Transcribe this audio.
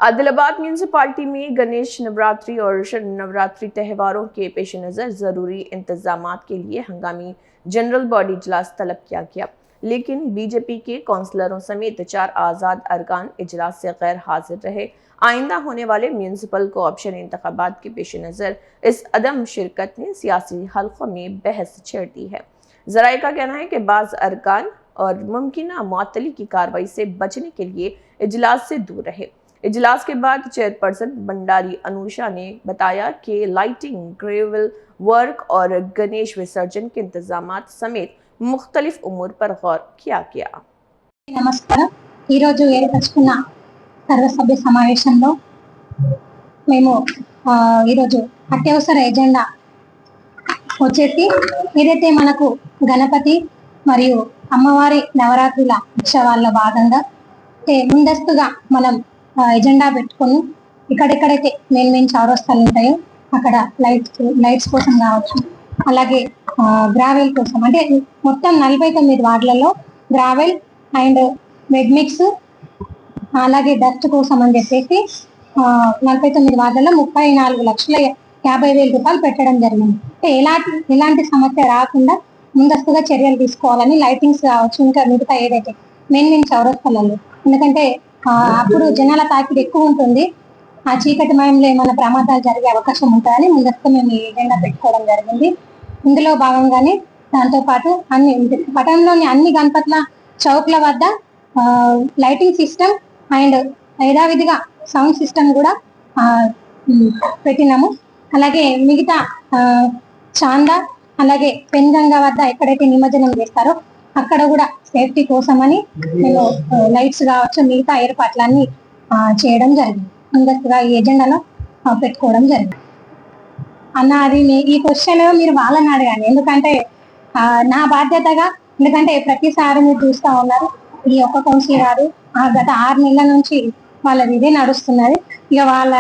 Adilabad municipality में गणेश नवरात्रि और शरद नवरात्रि त्योहारों के पेश नज़र जरूरी इंतजामात के लिए हंगामी जनरल बॉडी इजलास तलब किया गया, लेकिन बीजेपी के काउंसलरों समेत 4 आज़ाद अरकान इजलास से गैर हाजिर रहे। आइंदा होने वाले म्यूनसिपल कोऑप्शन इंतखाबात के पेश नज़र इस अदम शिरकत ने सियासी हल्कों में बहस छेड़ दी है। जराये का कहना है कि बाज़ अरकान और मुमकिना मुअत्तली की कार्रवाई से बचने के लिए इजलास से दूर रहे। इजलास के बाद चेयरपर्सन भंडारी अनुषा ने बताया कि लाइटिंग, ग्रेवल वर्क और गणेश विसर्जन के इंतजामात समेत मुख्तलिफ उमूर पर गौर किया गया। నమస్కారం। ఈరోజు ఏర్పరచుకున్న సర్వసభ్య సమావేశంలో మేము ఈరోజు అత్యవసర ఎజెండా వచ్చేసి ఏదైతే మనకు గణపతి మరియు అమ్మవారి నవరాత్రుల ఉత్సవాల్లో భాగంగా ముందస్తుగా మనం ఎజెండా పెట్టుకొని ఇక్కడెక్కడైతే మెయిన్ చౌరస్తాలు ఉంటాయో అక్కడ లైట్స్ కోసం కావచ్చు, అలాగే గ్రావెల్ కోసం, అంటే మొత్తం 49 వార్డులలో గ్రావెల్ అండ్ వెడ్ మిక్స్ అలాగే డస్ట్ కోసం అని చెప్పేసి 49 వార్డులలో 34,50,000 రూపాయలు పెట్టడం జరిగింది. అంటే ఎలాంటి సమస్య రాకుండా ముందస్తుగా చర్యలు తీసుకోవాలని లైటింగ్స్ కావచ్చు, ఇంకా మిగతా ఏదైతే మెయిన్ చౌరస్తాలలో, ఎందుకంటే అప్పుడు జనాల తాకిడి ఎక్కువ ఉంటుంది, ఆ చీకటి మయంలో ఏమైనా ప్రమాదాలు జరిగే అవకాశం ఉంటుందని ముందస్తు మేము ఈ ఎజెండా పెట్టుకోవడం జరిగింది. ఇందులో భాగంగానే దాంతో పాటు పట్టణంలోని అన్ని గణపతుల చౌక్ల వద్ద లైటింగ్ సిస్టమ్ అండ్ యథావిధిగా సౌండ్ సిస్టమ్ కూడా పెట్టినాము. అలాగే మిగతా చాందా, అలాగే పెన్గంగా వద్ద ఎక్కడైతే నిమజ్జనం చేస్తారో అక్కడ కూడా సేఫ్టీ కోసమని మేము లైట్స్ కావచ్చు, మిగతా ఏర్పాట్లన్నీ చేయడం జరిగింది. ముందస్తుగా ఈ ఎజెండాలో పెట్టుకోవడం జరిగింది. అన్న, అది ఈ క్వశ్చన్ మీరు వాళ్ళని అడగాలి, ఎందుకంటే నా బాధ్యతగా, ఎందుకంటే ప్రతిసారి మీరు చూస్తా ఉన్నారు, ఈ ఒక్క కౌన్సిల్ కాదు, గత 6 నెలల నుంచి వాళ్ళది ఇదే నడుస్తున్నది. ఇక వాళ్ళ